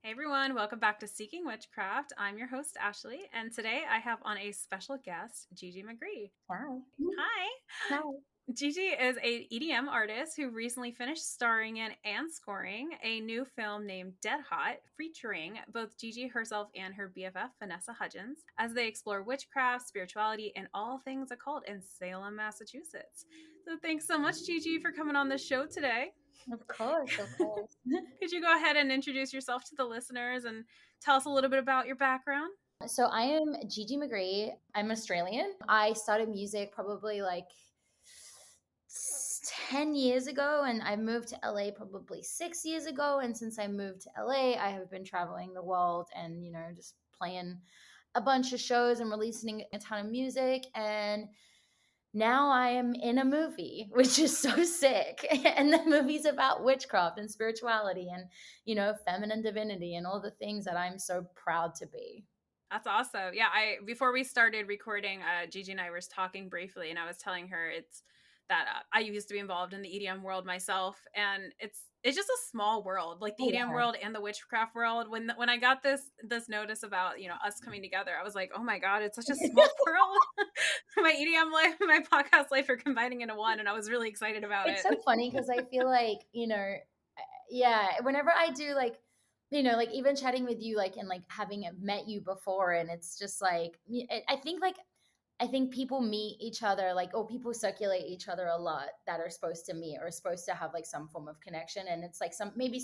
Hey everyone, welcome back to Seeking Witchcraft. I'm your host, Ashley, and today I have on a special guest, Gigi Magree. Hi. Hi. Hi. Gigi is a EDM artist who recently finished starring in and scoring a new film named Dead Hot, featuring both Gigi herself and her BFF, Vanessa Hudgens, as they explore witchcraft, spirituality, and all things occult in Salem, Massachusetts. So thanks so much, Gigi, for coming on the show today. Of course, of course. Could you go ahead and introduce yourself to the listeners and tell us a little bit about your background? So I am Gigi Magree. I'm Australian. I started music probably like 10 years ago, and I moved to LA probably 6 years ago. And since I moved to LA, I have been traveling the world and, just playing a bunch of shows and releasing a ton of music. And now I am in a movie, which is so sick. And the movie's about witchcraft and spirituality and, feminine divinity and all the things that I'm so proud to be. That's awesome. Yeah, I before we started recording, Gigi and I were talking briefly, and I was telling her it's that I used to be involved in the EDM world myself, and it's just a small world, like the Oh, EDM yeah. world and the witchcraft world. When I got this notice about us coming together, I was like, oh my god, it's such a small world. My EDM life, my podcast life are combining into one, and I was really excited about It's it. so funny because I feel like, yeah, whenever I do like, like even chatting with you, like, and like having met you before, and it's just like, I think people meet each other, like, or people circulate each other a lot that are supposed to meet or supposed to have like some form of connection. And it's like maybe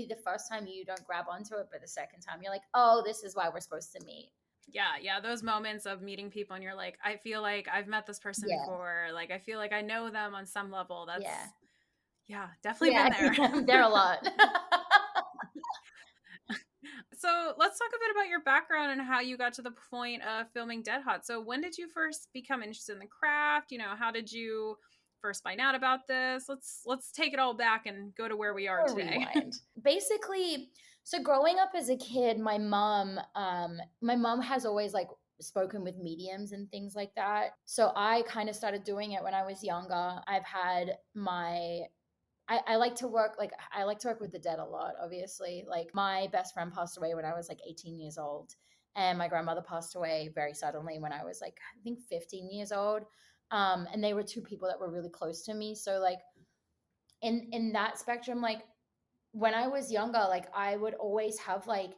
the first time you don't grab onto it, but the second time you're like, oh, this is why we're supposed to meet. Yeah, those moments of meeting people and you're like, I feel like I've met this person Yeah, before. Like I feel like I know them on some level. yeah, That's yeah, definitely yeah. been there. They're a lot. So let's talk a bit about your background and how you got to the point of filming Dead Hot. So when did you first become interested in the craft? How did you first find out about this? Let's take it all back and go to where we are Or today. rewind. Basically, so growing up as a kid, my mom has always like spoken with mediums and things like that. So I kind of started doing it when I was younger. I've had my I like to work with the dead a lot, obviously. Like my best friend passed away when I was like 18 years old. And my grandmother passed away very suddenly when I was like, I think 15 years old. And they were two people that were really close to me. So like in that spectrum, like when I was younger, like I would always have like,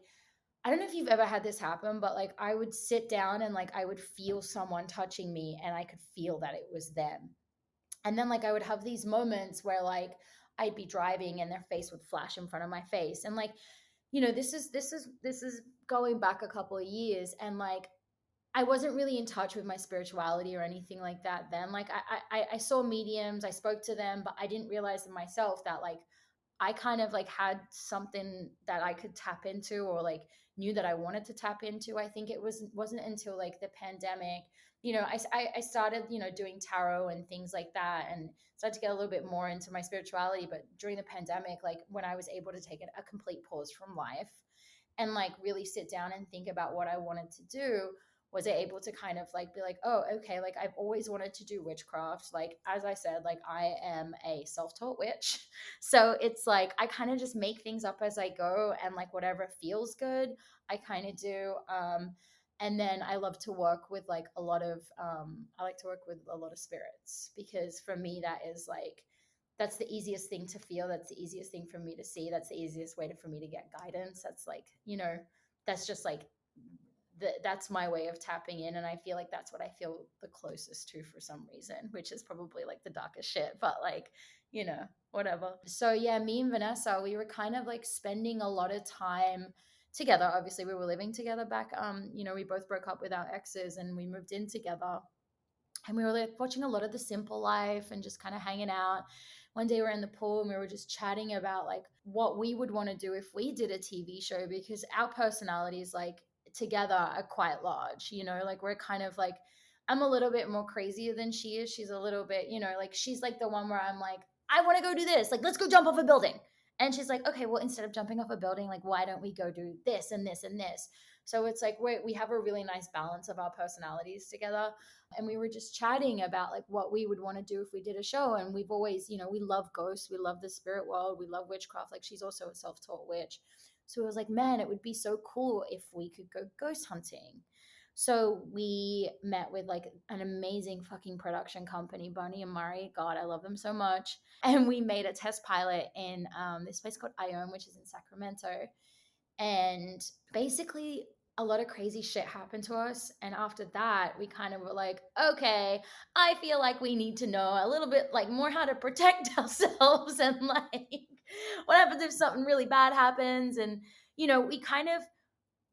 I don't know if you've ever had this happen, but like I would sit down and like I would feel someone touching me and I could feel that it was them. And then like I would have these moments where like I'd be driving and their face would flash in front of my face. And like, this is going back a couple of years, and like I wasn't really in touch with my spirituality or anything like that then. Like I saw mediums, I spoke to them, but I didn't realize in myself that like I kind of like had something that I could tap into, or like knew that I wanted to tap into. I think it wasn't until like the pandemic, I started, doing tarot and things like that, and started to get a little bit more into my spirituality. But during the pandemic, like when I was able to take a complete pause from life and like really sit down and think about what I wanted to do, was I able to kind of like be like, oh, okay, like I've always wanted to do witchcraft. Like, as I said, like I am a self-taught witch. So it's like I kind of just make things up as I go, and like whatever feels good, I kind of do. And then I love to work with like I like to work with a lot of spirits, because for me, that is like, that's the easiest thing to feel. That's the easiest thing for me to see. That's the easiest way for me to get guidance. That's like, that's just like that's my way of tapping in. And I feel like that's what I feel the closest to for some reason, which is probably like the darkest shit, but like, whatever. So yeah, me and Vanessa, we were kind of like spending a lot of time together. Obviously we were living together back, we both broke up with our exes and we moved in together, and we were like watching a lot of The Simple Life and just kind of hanging out. One day we were in the pool and we were just chatting about like what we would want to do if we did a TV show, because our personalities like together are quite large, like we're kind of like, I'm a little bit more crazier than she is. She's a little bit, like she's like the one where I'm like, I want to go do this. Like, let's go jump off a building. And she's like, okay, well, instead of jumping off a building, like, why don't we go do this and this and this? So it's like we have a really nice balance of our personalities together. And we were just chatting about like what we would want to do if we did a show. And we've always, we love ghosts, we love the spirit world, we love witchcraft. Like she's also a self-taught witch. So it was like, man, it would be so cool if we could go ghost hunting. So we met with like an amazing fucking production company, Bonnie and Murray. God, I love them so much. And we made a test pilot in this place called Ione, which is in Sacramento. And basically, a lot of crazy shit happened to us. And after that, we kind of were like, okay, I feel like we need to know a little bit like more how to protect ourselves and like what happens if something really bad happens. And,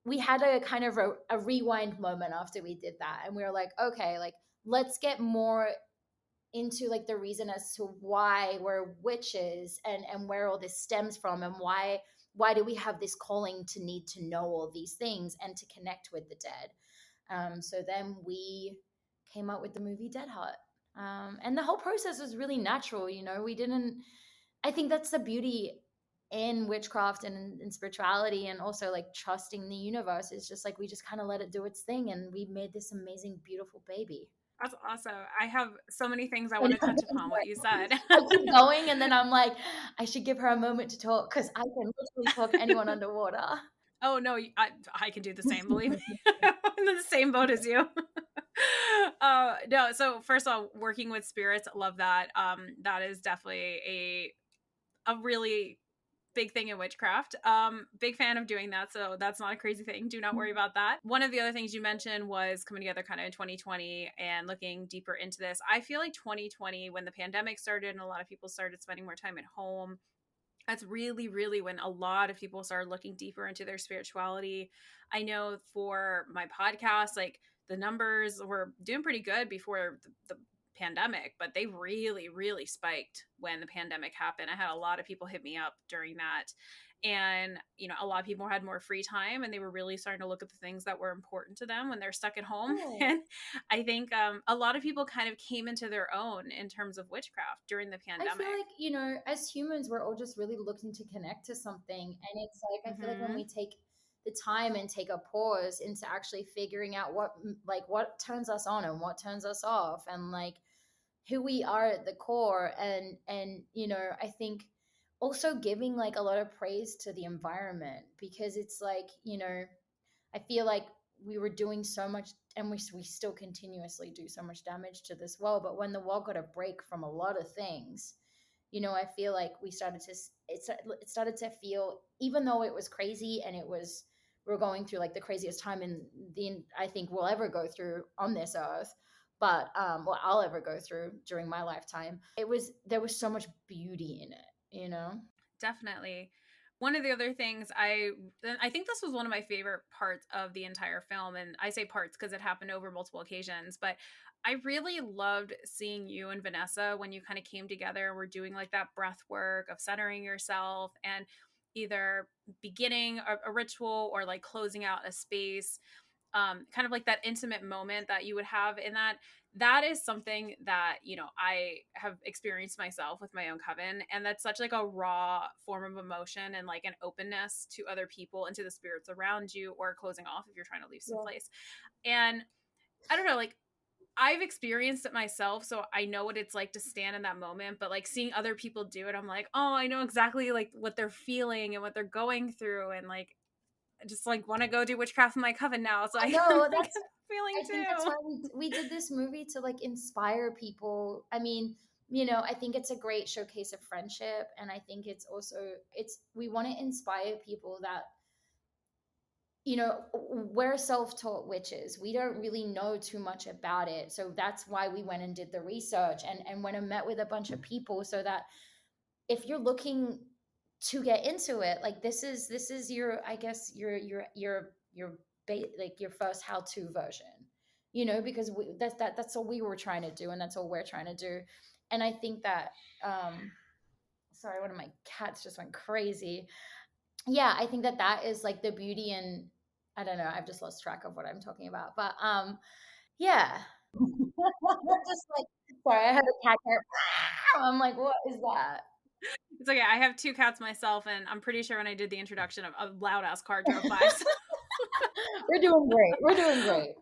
we had a kind of a rewind moment after we did that. And we were like, okay, like let's get more into like the reason as to why we're witches and where all this stems from, and why do we have this calling to need to know all these things and to connect with the dead. So then we came up with the movie Dead Heart. And the whole process was really natural. We didn't, I think that's the beauty in witchcraft and in spirituality, and also like trusting the universe. Is just like we just kind of let it do its thing, and we made this amazing beautiful baby. That's awesome. I have so many things I I want to know. touch upon what you said. I keep going, and then I'm like, I should give her a moment to talk because I can literally talk anyone underwater. Oh no, I can do the same. Believe me, I'm in the same boat as you. No, so first of all, working with spirits, love that. That is definitely a really big thing in witchcraft. Big fan of doing that, so that's not a crazy thing. Do not worry about that. One of the other things you mentioned was coming together kind of in 2020 and looking deeper into this. I feel like 2020, when the pandemic started and a lot of people started spending more time at home, that's really, really when a lot of people started looking deeper into their spirituality. I know for my podcast, like the numbers were doing pretty good before the pandemic, but they really, really spiked when the pandemic happened. I had a lot of people hit me up during that. And, a lot of people had more free time and they were really starting to look at the things that were important to them when they're stuck at home. Oh. And I think a lot of people kind of came into their own in terms of witchcraft during the I pandemic. feel like, as humans, we're all just really looking to connect to something. And it's like, I feel like when we Mm-hmm. take the time and take a pause into actually figuring out what turns us on and what turns us off, and like who we are at the core. And I think also giving like a lot of praise to the environment, because it's like, I feel like we were doing so much, and we still continuously do so much damage to this world. But when the world got a break from a lot of things, I feel like it started to feel, even though it was crazy and we're going through like the craziest time I think we'll ever go through on this earth. But what I'll ever go through during my lifetime, there was so much beauty in it. Definitely. One of the other things I think this was one of my favorite parts of the entire film, and I say parts because it happened over multiple occasions, but I really loved seeing you and Vanessa when you kind of came together and were doing like that breath work of centering yourself and either beginning a ritual or like closing out a space, kind of like that intimate moment that you would have in that is something that I have experienced myself with my own coven, and that's such like a raw form of emotion and like an openness to other people and to the spirits around you, or closing off if you're trying to leave some Yeah. place. And I don't know, like I've experienced it myself, so I know what it's like to stand in that moment, but like seeing other people do it, I'm like, oh, I know exactly like what they're feeling and what they're going through, and like I just like want to go do witchcraft in my coven now, so I I can know like that's feeling I think that's too. why we did this movie, to like inspire people. I mean, I think it's a great showcase of friendship, and I think it's also we want to inspire people that we're self-taught witches. We don't really know too much about it, so that's why we went and did the research and went and met with a bunch of people, so that if you're looking to get into it, like this is your, I guess, like your first how-to version, because that's all we were trying to do, and that's all we're trying to do. And I think that sorry, one of my cats just went crazy. Yeah, I think that is like the beauty. And I don't know, I've just lost track of what I'm talking about, but yeah. Just like, sorry, I had a cat here. I'm like, what is that? It's okay. I have two cats myself, and I'm pretty sure when I did the introduction, a loud ass car drove by. So We're doing great. We're doing great.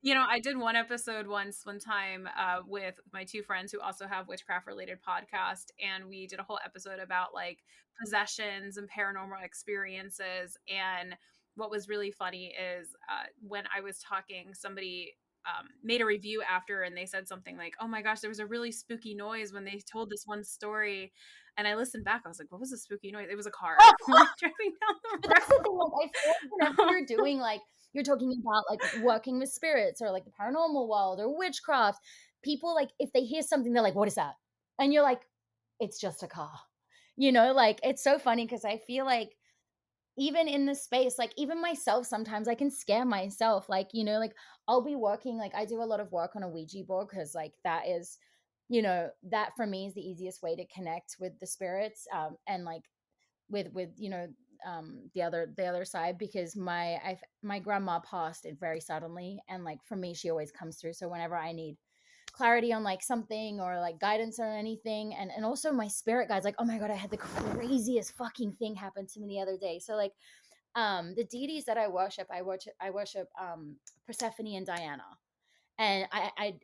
I did one episode one time with my two friends who also have witchcraft related podcast, and we did a whole episode about like possessions and paranormal experiences. And what was really funny is when I was talking, somebody made a review after, and they said something like, "Oh my gosh, there was a really spooky noise when they told this one story." And I listened back. I was like, "What was the spooky noise?" It was a car like driving down But the that's the thing, like, I feel like whenever road. you're doing, like you're talking about, like, working with spirits or, like, the paranormal world or witchcraft, people, like, if they hear something, they're like, "What is that?" And you're like, "It's just a car." Like, it's so funny because I feel like even in this space, like, even myself, sometimes I can scare myself, like, like, I'll be working like, I do a lot of work on a Ouija board because like, that is that for me is the easiest way to connect with the spirits, and, like, with the other side because my grandma passed it very suddenly, and like for me she always comes through, so whenever I need clarity on like something or like guidance on anything, and also my spirit guides, like, oh my god, I had the craziest fucking thing happen to me the other day. So like the deities that I worship Persephone and Diana, and I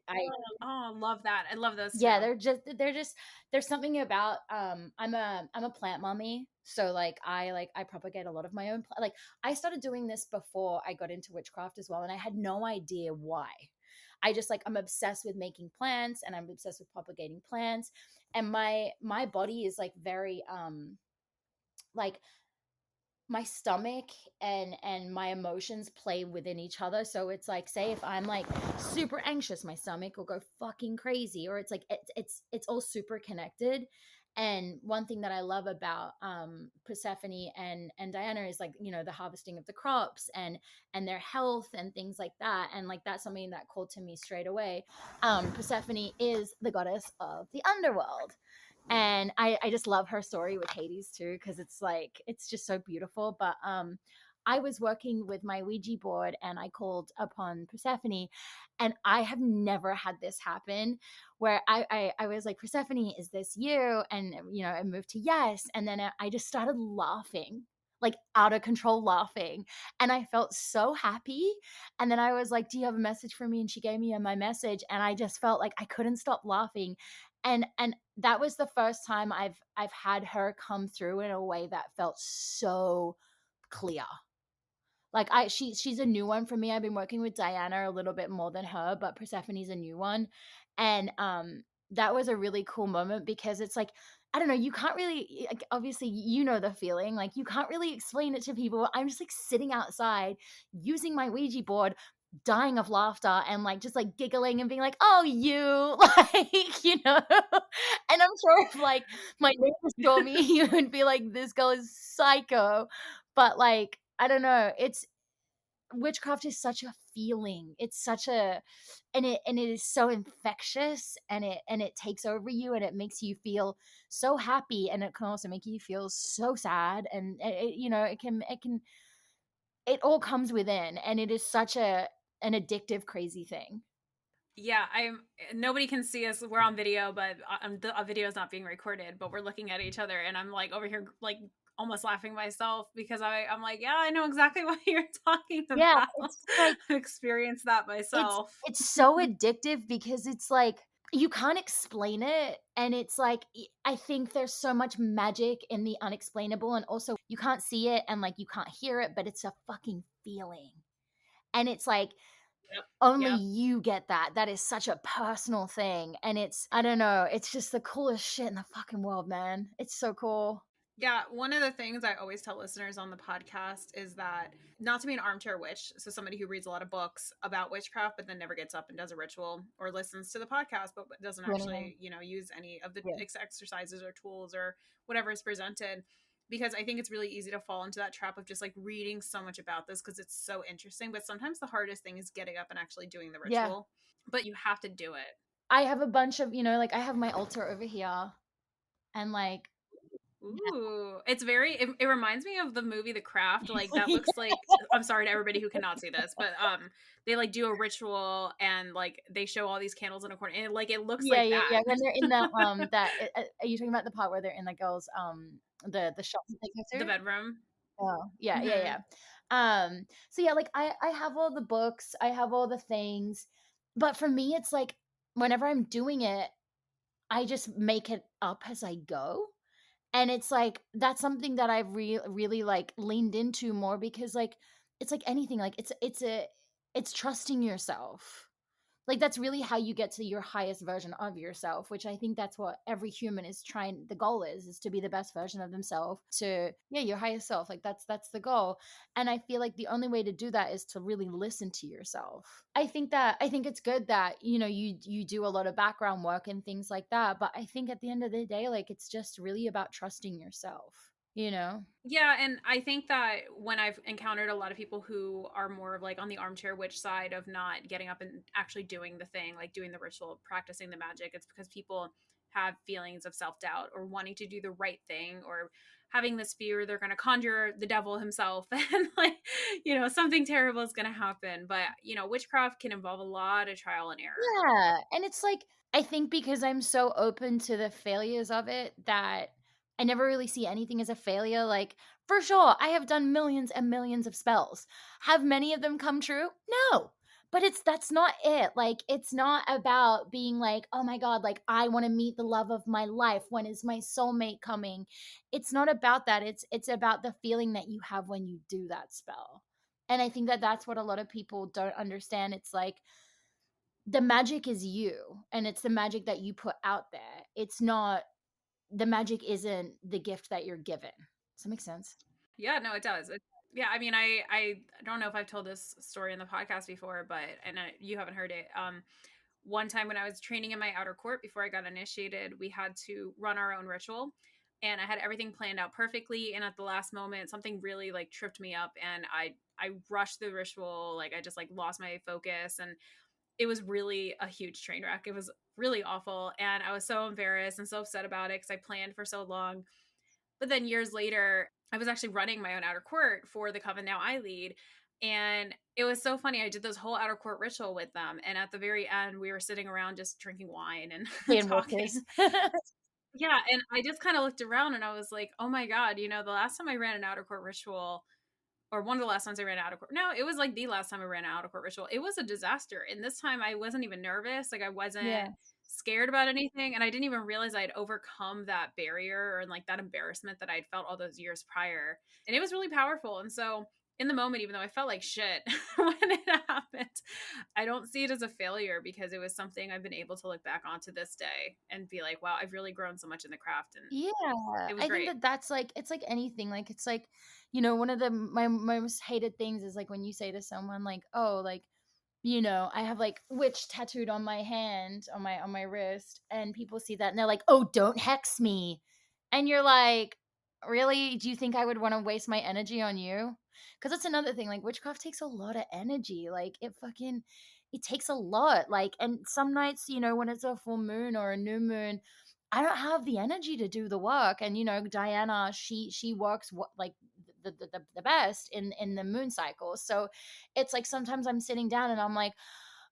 Oh, love that. I love those yeah, two. they're just there's something about I'm a plant mommy, so like I propagate a lot of my own like I started doing this before I got into witchcraft as well, and I had no idea why. I just like I'm obsessed with making plants, and I'm obsessed with propagating plants, and my body is like very like my stomach and my emotions play within each other. So it's like, say if I'm like super anxious, my stomach will go fucking crazy, or it's like it's all super connected. And one thing that I love about Persephone and Diana is like the harvesting of the crops and their health and things like that, and like that's something that called to me straight away. Persephone is the goddess of the underworld, and I just love her story with Hades too, because it's like it's just so beautiful. But I was working with my Ouija board and I called upon Persephone, and I have never had this happen where I was like, Persephone, is this you? And I moved to yes, and then I just started laughing, like out of control laughing, and I felt so happy. And then I was like, do you have a message for me? And she gave me my message, and I just felt like I couldn't stop laughing. And that was the first time I've had her come through in a way that felt so clear. Like she's a new one for me. I've been working with Diana a little bit more than her, but Persephone's a new one. And that was a really cool moment because it's like, I don't know, you can't really, like, obviously the feeling, like you can't really explain it to people. I'm just like sitting outside using my Ouija board, dying of laughter and like just like giggling and being like, oh, you like, and I'm sure if like my neighbors saw me, you would be like, this girl is psycho. But like, I don't know, it's witchcraft is such a feeling. It's such a and it is so infectious, and it takes over you, and it makes you feel so happy, and it can also make you feel so sad, and it all comes within, and it is such an addictive crazy thing. Yeah, I'm nobody can see us. We're on video, but the video is not being recorded, but we're looking at each other, and I'm like over here like almost laughing myself because I'm like, yeah, I know exactly what you're talking Yeah, about. it's just like I've experienced that It's myself. it's so addictive because it's like you can't explain it, and it's like I think there's so much magic in the unexplainable, and also you can't see it and like you can't hear it, but it's a fucking feeling. And it's like Yep. only Yep. you get that. That is such a personal thing, and it's I don't know, it's just the coolest shit in the fucking world, man. It's so cool. Yeah, one of the things I always tell listeners on the podcast is that not to be an armchair witch, so somebody who reads a lot of books about witchcraft but then never gets up and does a ritual or listens to the podcast but doesn't Do anything. actually, use any of the Yeah. exercises or tools or whatever is presented, because I think it's really easy to fall into that trap of just like reading so much about this because it's so interesting, but sometimes the hardest thing is getting up and actually doing the Yeah. ritual. But you have to do it. I have a bunch of, like I have my altar over here, and like Ooh, it's very it reminds me of the movie The Craft. Like that looks like, I'm sorry to everybody who cannot see this, but they like do a ritual and like they show all these candles in a corner and like it looks Yeah, like yeah, that. yeah, when they're in are you talking about the part where they're in the girls', the shop that they go The to? bedroom. Oh, yeah, yeah, Hmm. yeah. So yeah, like I have all the books, I have all the things, but for me it's like whenever I'm doing it, I just make it up as I go. And it's like that's something that I've really like leaned into more because like it's like anything, like it's trusting yourself. Like that's really how you get to your highest version of yourself, which I think that's what every human is trying, the goal is to be the best version of themselves, to yeah, your highest self. Like that's the goal. And I feel like the only way to do that is to really listen to yourself. I think it's good that, you know, you do a lot of background work and things like that, but I think at the end of the day, like it's just really about trusting yourself, you know? Yeah, and I think that when I've encountered a lot of people who are more of like on the armchair witch side of not getting up and actually doing the thing, like doing the ritual, practicing the magic, it's because people have feelings of self-doubt or wanting to do the right thing or having this fear they're going to conjure the devil himself and like, something terrible is going to happen. But, witchcraft can involve a lot of trial and error. Yeah, and it's like I think because I'm so open to the failures of it that I never really see anything as a failure. Like, for sure, I have done millions and millions of spells. Have many of them come true? No. But that's not it. Like, it's not about being like, oh my God, like, I want to meet the love of my life. When is my soulmate coming? It's not about that. It's about the feeling that you have when you do that spell. And I think that that's what a lot of people don't understand. It's like, the magic is you, and it's the magic that you put out there. It's not, the magic isn't the gift that you're given. Does that make sense? Yeah, no, it does. Yeah, I mean, I don't know if I've told this story in the podcast before, but you haven't heard it. One time when I was training in my outer court before I got initiated, we had to run our own ritual, and I had everything planned out perfectly. And at the last moment, something really like tripped me up, and I rushed the ritual, like I just like lost my focus, and it was really a huge train wreck. It was really awful, and I was so embarrassed and so upset about it because I planned for so long. But then years later, I was actually running my own outer court for the coven now I lead. And it was so funny. I did this whole outer court ritual with them. And at the very end, we were sitting around just drinking wine and Playing talking. witches. Yeah. And I just kind of looked around and I was like, oh my God, the last time I ran an outer court ritual, or one of the last times I ran out of court. No, it was like the last time I ran out of court ritual. It was a disaster. And this time I wasn't even nervous. Like I wasn't Yeah. scared about anything. And I didn't even realize I'd overcome that barrier or like that embarrassment that I'd felt all those years prior. And it was really powerful. And so in the moment, even though I felt like shit when it happened, I don't see it as a failure because it was something I've been able to look back on to this day and be like, wow, I've really grown so much in the craft. And Yeah, it was I think great. that that's like, it's like anything. Like it's like, you know, one of the my most hated things is like when you say to someone like, "Oh, like, you know, I have like witch tattooed on my hand, on my wrist," and people see that and they're like, "Oh, don't hex me." And you're like, "Really? Do you think I would want to waste my energy on you?" Cuz that's another thing, like witchcraft takes a lot of energy. Like it takes a lot. Like, and some nights, you know, when it's a full moon or a new moon, I don't have the energy to do the work. And you know, Diana, she works like the best in the moon cycle. So it's like sometimes I'm sitting down and I'm like,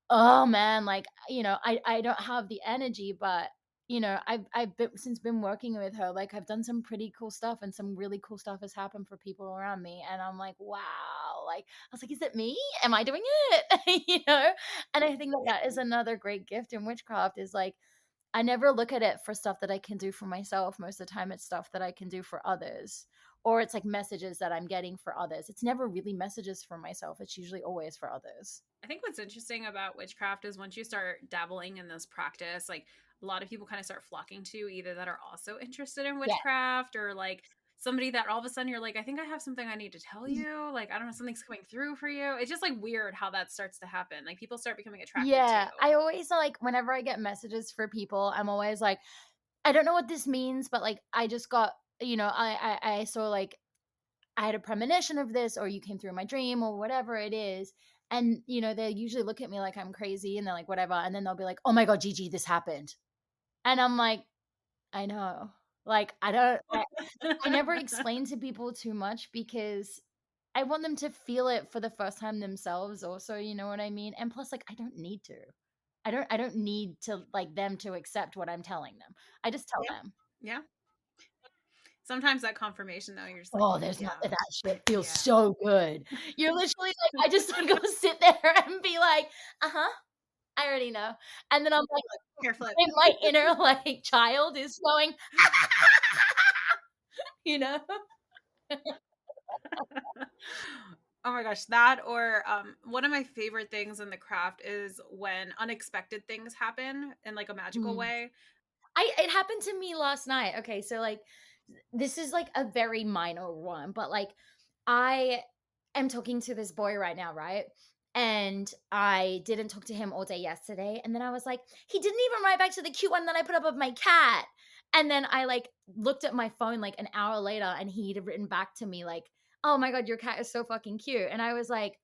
oh man, like, you know, I don't have the energy, but you know, I've been, since been working with her, like I've done some pretty cool stuff and some really cool stuff has happened for people around me. And I'm like, wow, like I was like, is it me? Am I doing it? You know? And I think that that is another great gift in witchcraft is like, I never look at it for stuff that I can do for myself. Most of the time, it's stuff that I can do for others, or it's like messages that I'm getting for others. It's never really messages for myself. It's usually always for others. I think what's interesting about witchcraft is once you start dabbling in this practice, like a lot of people kind of start flocking to either that are also interested in Yeah. witchcraft or like somebody that all of a sudden you're like, I think I have something I need to tell you. Like, I don't know, something's coming through for you. It's just like weird how that starts to happen. Like, people start becoming attracted to you. Yeah. I always like, whenever I get messages for people, I'm always like, I don't know what this means, but like, I just got, you know, I saw like, I had a premonition of this, or you came through my dream, or whatever it is. And, you know, they usually look at me like I'm crazy and they're like, whatever. And then they'll be like, oh my God, Gigi, this happened. And I'm like, I know. Like, I never explain to people too much because I want them to feel it for the first time themselves also, you know what I mean? And plus, like, I don't need to. I don't need to like them to accept what I'm telling them. I just tell Yeah. them. Yeah. Sometimes that confirmation though, you're just like, Oh, there's not yeah, that shit feels yeah. so good. You're literally like, I just like go sit there and be like, "Uh-huh, I already know." And then I'm like, Hair flip. my inner like child is going, you know? Oh my gosh, that or one of my favorite things in the craft is when unexpected things happen in like a magical Mm. way. I It happened to me last night. Okay, so like this is like a very minor one, but like I am talking to this boy right now, right? And I didn't talk to him all day yesterday. And then I was like, he didn't even write back to the cute one that I put up of my cat. And then I like looked at my phone like an hour later and he'd written back to me like, oh my God, your cat is so fucking cute. And I was like,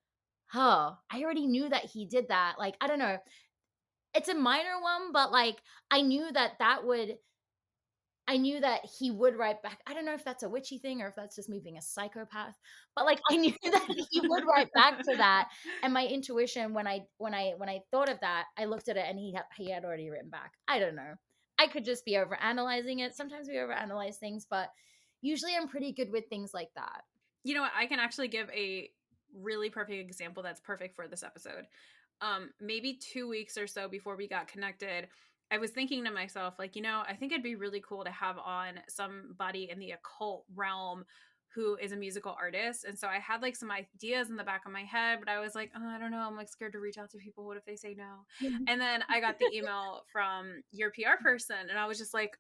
oh, I already knew that he did that. Like, I don't know. It's a minor one, but like I knew that he would write back. I don't know if that's a witchy thing or if that's just me being a psychopath, but, like, I knew that he would write back to that, and my intuition when I thought of that, I looked at it and he had already written back. I don't know. I could just be overanalyzing it. Sometimes we overanalyze things, but usually I'm pretty good with things like that. You know what? I can actually give a really perfect example that's perfect for this episode. Maybe 2 weeks or so before we got connected, I was thinking to myself, like, I think it'd be really cool to have on somebody in the occult realm who is a musical artist. And so I had like some ideas in the back of my head, but I was like, oh, I don't know. I'm like scared to reach out to people. What if they say no? Mhm. And then I got the email from your PR person, and I was just like,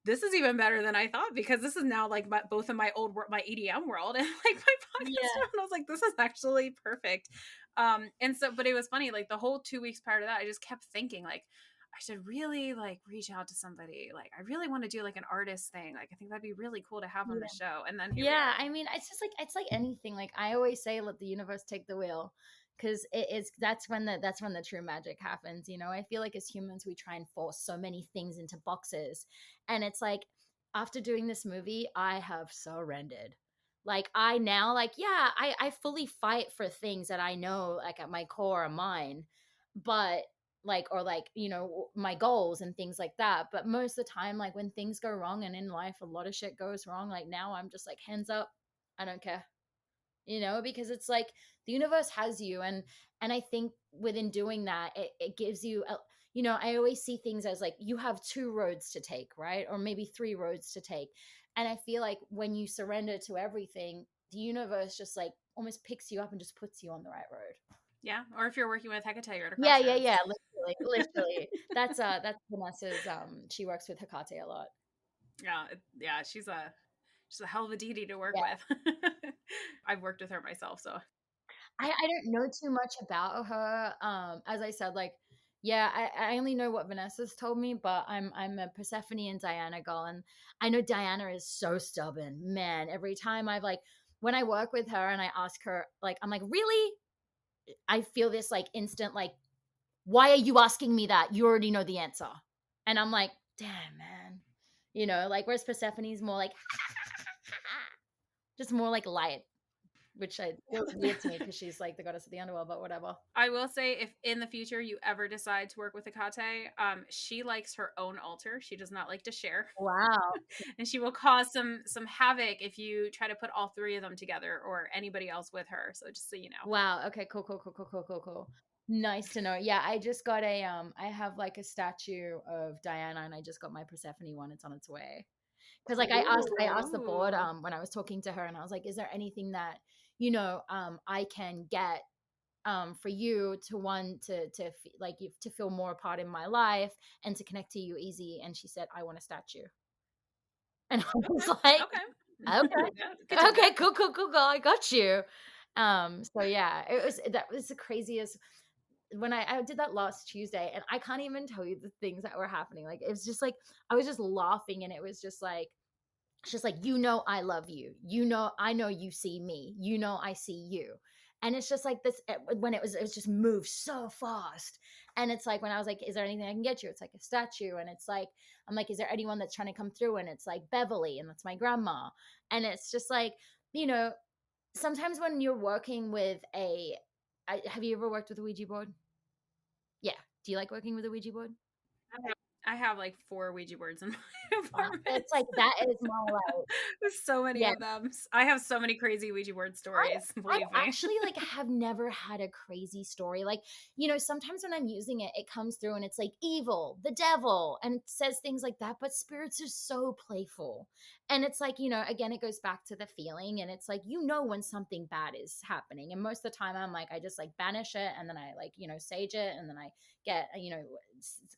this is even better than I thought because this is now like both in my my EDM world and like my podcast Yeah. world. And I was like, this is actually perfect. And so, but it was funny, like the whole 2 weeks prior to that, I just kept thinking like, I should really like reach out to somebody. Like, I really want to do like an artist thing. Like, I think that'd be really cool to have on the show. And then here we Yeah, are. I mean, it's like anything. Like I always say, let the universe take the wheel, because that's when the true magic happens. I feel like as humans, we try and force so many things into boxes, and it's like after doing this movie, I have surrendered. Like I now, like I fully fight for things that I know, like at my core, are mine, but like or like my goals and things like that. But most of the time, like when things go wrong, and in life a lot of shit goes wrong, like now I'm just like hands up, I don't care, because it's like the universe has you. And I think within doing that, it gives you I always see things as like you have two roads to take, right? Or maybe three roads to take. And I feel like when you surrender to everything, the universe just like almost picks you up and just puts you on the right road. Yeah. Or if you're working with Hecate, you're at a Yeah, yeah, crossroads. yeah, literally, literally. That's Vanessa's, she works with Hecate a lot. Yeah. Yeah. She's a hell of a deity to work Yeah. with. I've worked with her myself. So I don't know too much about her, as I said, like, yeah, I only know what Vanessa's told me, but I'm a Persephone and Diana girl, and I know Diana is so stubborn, man. Every time when I work with her and I ask her, like, I'm like, "Really?" I feel this, like, instant, like, "Why are you asking me that? You already know the answer." And I'm like, "Damn, man." Like, whereas Persephone's more like, just more like light, which I feels weird to me because she's like the goddess of the underworld, but whatever. I will say, if in the future you ever decide to work with Akate, she likes her own altar. She does not like to share, Wow. and she will cause some havoc if you try to put all three of them together or anybody else with her. So just so you know. Wow. Okay. Cool. Cool. Cool. Cool. Cool. Cool. Cool. Nice to know. Yeah, I just got I have like a statue of Diana, and I just got my Persephone one. It's on its way. Because like I asked the board Ooh. when I was talking to her, and I was like, is there anything that I can get for you to want like you to feel more a part in my life and to connect to you easy? And she said, I want a statue. And I was Okay. like, Okay. Yeah, good to okay, know. okay, cool, cool, cool, girl, I got you. So yeah, that was the craziest when I did that last Tuesday, and I can't even tell you the things that were happening. Like it was just like I was just laughing, and it was just like it's just like, I love you. I know you see me. I see you. And it's just like this when it was just moved so fast. And it's like when I was like, is there anything I can get you? It's like a statue. And it's like, I'm like, is there anyone that's trying to come through? And it's like Beverly, and that's my grandma. And it's just like, you know, sometimes when you're working with have you ever worked with a Ouija board? Yeah. Do you like working with a Ouija board? I have like 4 Ouija boards in my apartment. It's like that is my like There's so many yeah. of them. I have so many crazy Ouija board stories, I believe me. actually, like, have never had a crazy story, like, sometimes when I'm using it, it comes through and it's like, "Evil, the devil," and it says things like that, but spirits are so playful, and it's like, again, it goes back to the feeling, and it's like, when something bad is happening, and most of the time, I'm like, I just, like, banish it, and then I, like, sage it, and then I get,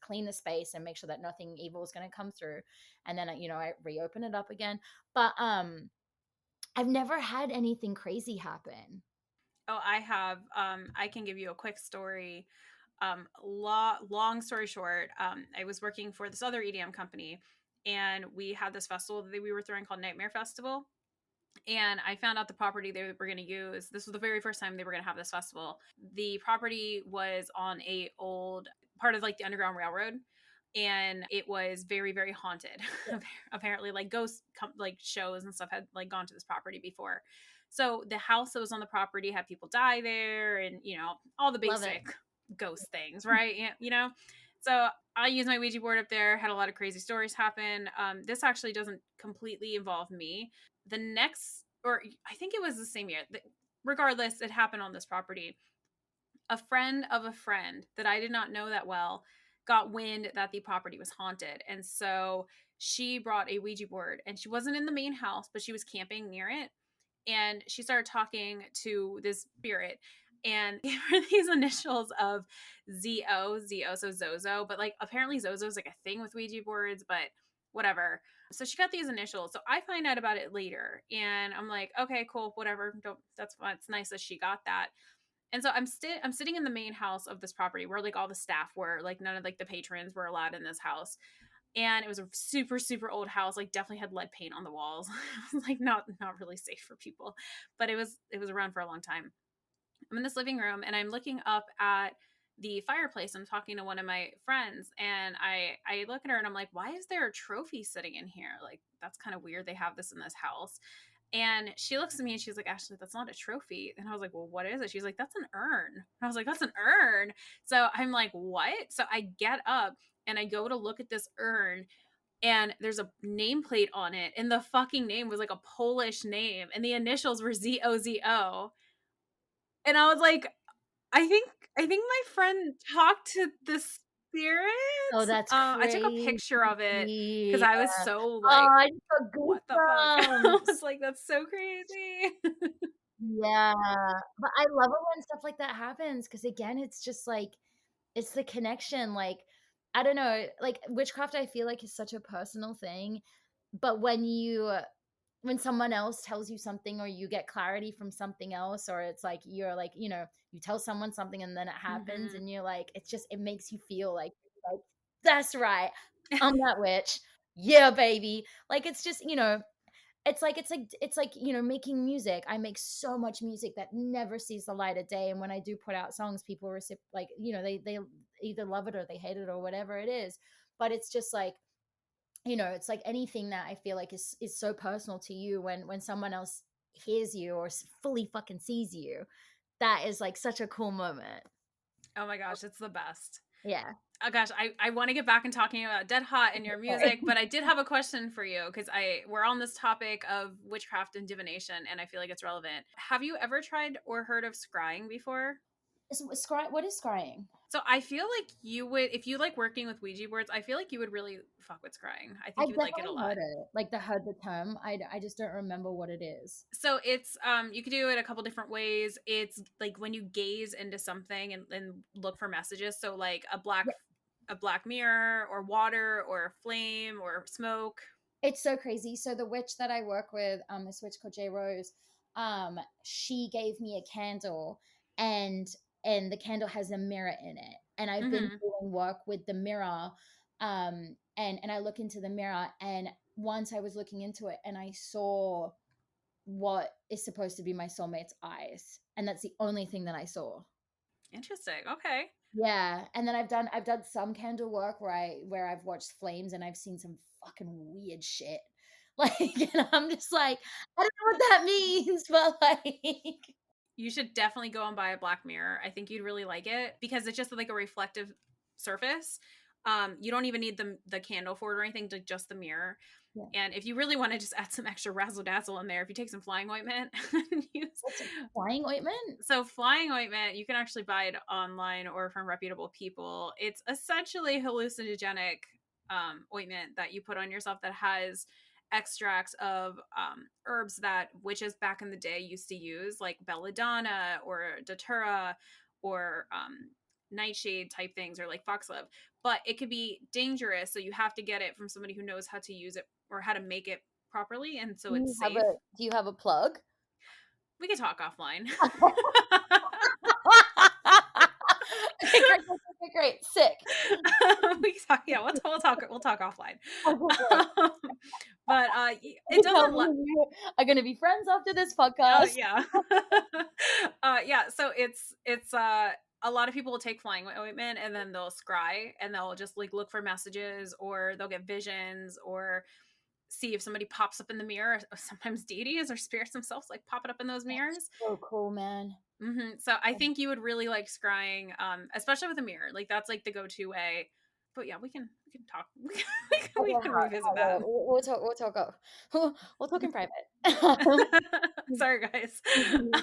clean the space and make sure that nothing evil is gonna come through, and then, I reopen it up again, but, I've never had anything crazy happen. Oh, I have. I can give you a quick story. Long story short, I was working for this other EDM company, and we had this festival that we were throwing called Nightmare Festival. And I found out the property they were going to use. This was the very first time they were going to have this festival. The property was on a old part of like the Underground Railroad, and it was very very haunted. Yeah, Apparently, like like shows and stuff had like gone to this property before. So the house that was on the property had people die there, and all the love it. basic ghost things, right? So I used my Ouija board up there. Had a lot of crazy stories happen. This actually doesn't completely involve me. The next, or I think it was the same year. Regardless, it happened on this property. A friend of a friend that I did not know that well got wind that the property was haunted. And so she brought a Ouija board, and she wasn't in the main house, but she was camping near it. And she started talking to this spirit and gave her these initials of ZO, so Zozo. But like apparently Zozo is like a thing with Ouija boards, but whatever. So she got these initials. So I find out about it later, and I'm like, okay, cool, whatever. Don't that's fine. It's nice that she got that. And so I'm sitting in the main house of this property where like all the staff were, like none of like the patrons were allowed in this house. And it was a super super old house, like definitely had lead paint on the walls. It was like not really safe for people, but it was around for a long time. I'm in this living room and I'm looking up at the fireplace. I'm talking to one of my friends, and I look at her and I'm like, why is there a trophy sitting in here? Like that's kind of weird. They have this in this house. And she looks at me and she's like, Ashley, that's not a trophy. And I was like, well, what is it? She's like, that's an urn. And I was like, that's an urn. So I'm like, what? So I get up and I go to look at this urn, and there's a nameplate on it. And the fucking name was like a Polish name. And the initials were ZOZO. And I was like, I think my friend talked to the Oh, spirits. that's I took a crazy. picture of it because Yeah. I was so Oh, like, I just got what the fuck? I goosebumps. was like, that's so crazy. Yeah, but I love it when stuff like that happens because again, it's just like it's the connection, like, I don't know, like, witchcraft I feel like is such a personal thing, but when someone else tells you something or you get clarity from something else or it's like you're like, you tell someone something and then it happens Hmm. and you're like it makes you feel like, "That's right. I'm that witch. Yeah, baby." Like, it's just, it's like making music. I make so much music that never sees the light of day, and when I do put out songs, people like, they either love it or they hate it or whatever it is. But it's just like, it's like anything that I feel like is so personal to you when someone else hears you or fully fucking sees you. That is like such a cool moment. Oh my gosh, it's the best. Yeah. Oh gosh, I want to get back and talking about Dead Hot and your Okay. music, but I did have a question for you because we're on this topic of witchcraft and divination, and I feel like it's relevant. Have you ever tried or heard of scrying before? What is scrying? So I feel like you would, if you like working with Ouija boards, I feel like you would really fuck with scrying. I think I've you would like it a definitely lot. heard it, like heard the term. I just don't remember what it is. So it's you could do it a couple different ways. It's like when you gaze into something and look for messages. So like a black mirror or water or flame or smoke. It's so crazy. So the witch that I work with, this witch called J Rose, she gave me a candle, and the candle has a mirror in it. And I've been Hmm. doing work with the mirror, and I look into the mirror, and once I was looking into it, and I saw what is supposed to be my soulmate's eyes, and that's the only thing that I saw. Interesting. Okay. Yeah, and then I've done some candle work where I've watched flames and I've seen some fucking weird shit. Like, and I'm just like, I don't know what that means, but like, You should definitely go and buy a black mirror. I think you'd really like it because it's just like a reflective surface. You don't even need the candle for it or anything, just the mirror. Yeah. And if you really want to just add some extra razzle dazzle in there, if you take some flying ointment and use, What's a flying ointment? so flying ointment, you can actually buy it online or from reputable people. It's essentially hallucinogenic ointment that you put on yourself that has extracts of herbs that witches back in the day used to use, like belladonna or datura or nightshade type things, or like foxglove. But it could be dangerous, so you have to get it from somebody who knows how to use it or how to make it properly, and so it's safe. Do you have a plug? We could talk offline. Okay, great, great, great, great, sick. We talk, yeah, we'll talk offline. Okay, great. But You it can tell doesn't. me you are going to be friends after this Oh podcast. yeah. Yeah. So it's a lot of people will take flying ointment and then they'll scry and they'll just like look for messages, or they'll get visions, or see if somebody pops up in the mirror. Sometimes deities or spirits themselves like pop it up in those mirrors. So cool, man. So I think you would really like scrying, especially with a mirror. Like that's like the go-to way. But yeah, we can talk. We Okay, can hot. revisit Okay, that. we'll talk. We'll talk. We'll talk in private. Sorry, guys.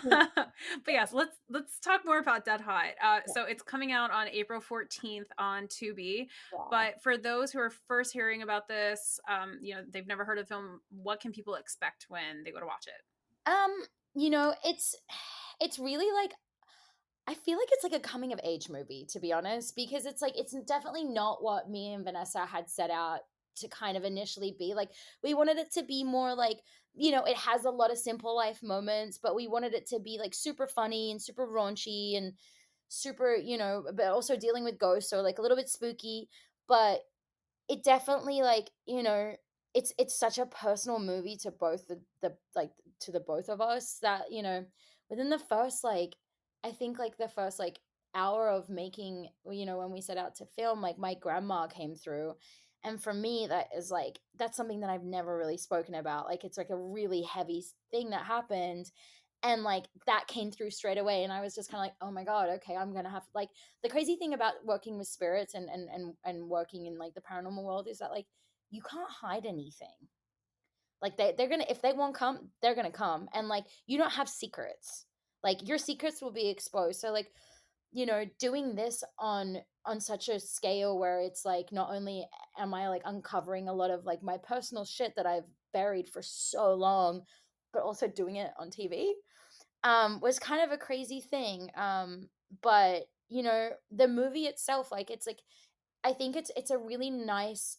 But yes, let's talk more about Dead Hot. So it's coming out on April 14th on Tubi. Yeah. But for those who are first hearing about this, they've never heard of the film. What can people expect when they go to watch it? Um, it's really like I feel like it's like a coming of age movie, to be honest, because it's like it's definitely not what me and Vanessa had set out to kind of initially be. Like we wanted it to be more like, it has a lot of simple life moments, but we wanted it to be like super funny and super raunchy and super, but also dealing with ghosts, so like a little bit spooky, but it definitely like, it's such a personal movie to both the like to the both of us that, within the first like I think like the first like hour of making, when we set out to film, like my grandma came through. And for me, that is like that's something that I've never really spoken about. Like it's like a really heavy thing that happened, and like that came through straight away, and I was just kind of like, oh my god, okay, I'm gonna have like the crazy thing about working with spirits and working in like the paranormal world is that like you can't hide anything. Like they're gonna, if they won't come, they're gonna come, and like you don't have secrets. Like your secrets will be exposed. So like, doing this on such a scale where it's like not only am I like uncovering a lot of like my personal shit that I've buried for so long, but also doing it on TV, was kind of a crazy thing. But the movie itself, like it's like I think it's a really nice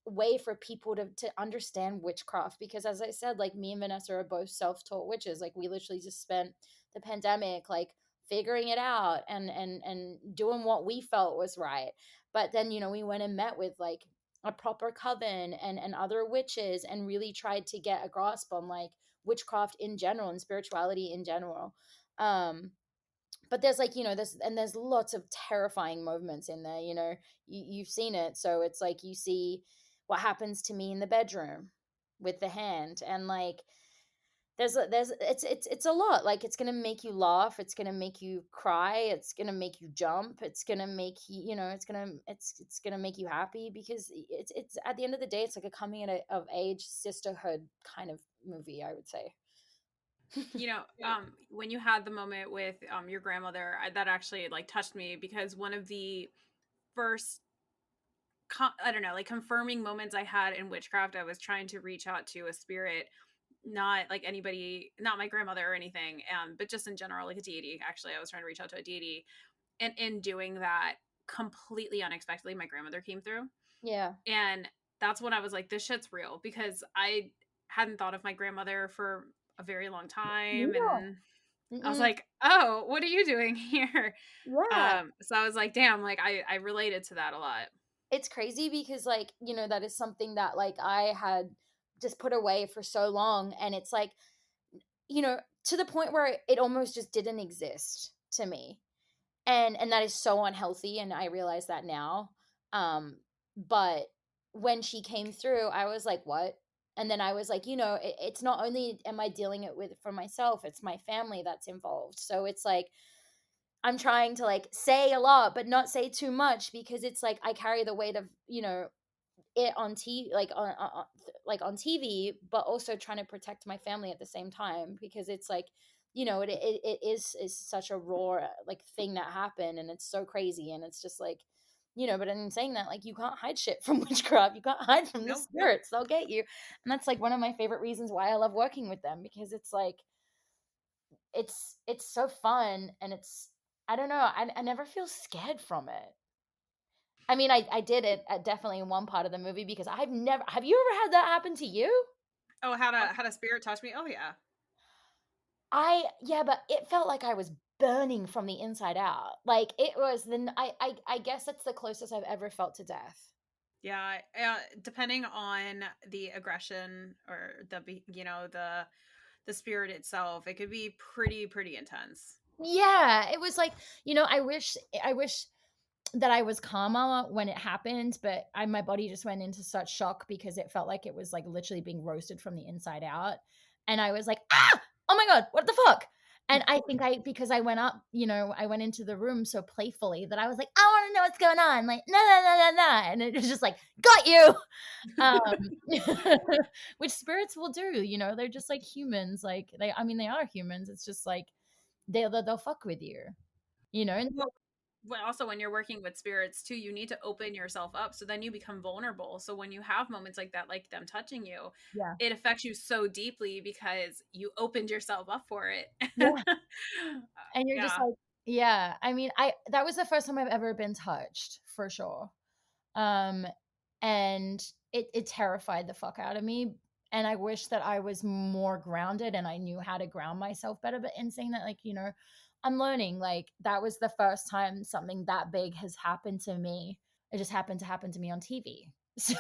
way for people to understand witchcraft, because as I said, like me and Vanessa are both self-taught witches. Like we literally just spent the pandemic like figuring it out and doing what we felt was right. But then we went and met with like a proper coven and other witches and really tried to get a grasp on like witchcraft in general and spirituality in general. But there's like there's lots of terrifying moments in there. You've seen it, so it's like you see what happens to me in the bedroom with the hand, and like there's it's a lot. Like it's gonna make you laugh, it's gonna make you cry, it's gonna make you jump, it's gonna make you, it's gonna make you happy, because it's at the end of the day it's like a coming of age sisterhood kind of movie, I would say. When you had the moment with your grandmother, that actually like touched me, because one of the first I don't know, like confirming moments I had in witchcraft, I was trying to reach out to a spirit, not like anybody, not my grandmother or anything, but just in general, like a deity. Actually, I was trying to reach out to a deity, and in doing that, completely unexpectedly, my grandmother came through, Yeah. and that's when I was like, this shit's real, because I hadn't thought of my grandmother for a very long time, Yeah. and I was Mm-mm. like, oh, what are you doing here? Yeah. So I was like, damn, like I related to that a lot. It's crazy because like, that is something that like I had just put away for so long, and it's like, to the point where it almost just didn't exist to me. And that is so unhealthy, and I realize that now. But when she came through, I was like, what? And then I was like, it's not only am I dealing it with for myself, it's my family that's involved. So it's like I'm trying to like say a lot, but not say too much because it's like I carry the weight of, it on TV, like on TV, but also trying to protect my family at the same time because it's like, it is such a raw like thing that happened and it's so crazy and it's just like, but in saying that, like you can't hide shit from witchcraft. You can't hide from the Nope. spirits. They'll get you. And that's like one of my favorite reasons why I love working with them because it's like it's so fun and it's I don't know, I never feel scared from it. I mean, I did it definitely in one part of the movie because I've never have you ever had that happen to you? Oh, how to spirit touch me? Oh yeah. Yeah, but it felt like I was burning from the inside out. Like it was I guess that's the closest I've ever felt to death. Yeah, depending on the aggression or the spirit itself, it could be pretty intense. Yeah, it was like, I wish that I was calmer when it happened, but my body just went into such shock because it felt like it was like literally being roasted from the inside out. And I was like, ah, oh my God, what the fuck? And I think because I went up, I went into the room so playfully that I was like, I want to know what's going on. Like, no, no, no, no, no. And it was just like, got you. Which spirits will do, they're just like humans. Like I mean, they are humans. It's just like, they'll fuck with you, and Well, also when you're working with spirits too, you need to open yourself up so then you become vulnerable. So when you have moments like that, like them touching you, yeah. it affects you so deeply because you opened yourself up for it. Yeah. And you're just Yeah. like, yeah, I mean, I that was the first time I've ever been touched, for sure. Um, and it terrified the fuck out of me, and I wish that I was more grounded and I knew how to ground myself better, but in saying that, like, I'm learning, like, that was the first time something that big has happened to me. It just happened to happen to me on TV. So,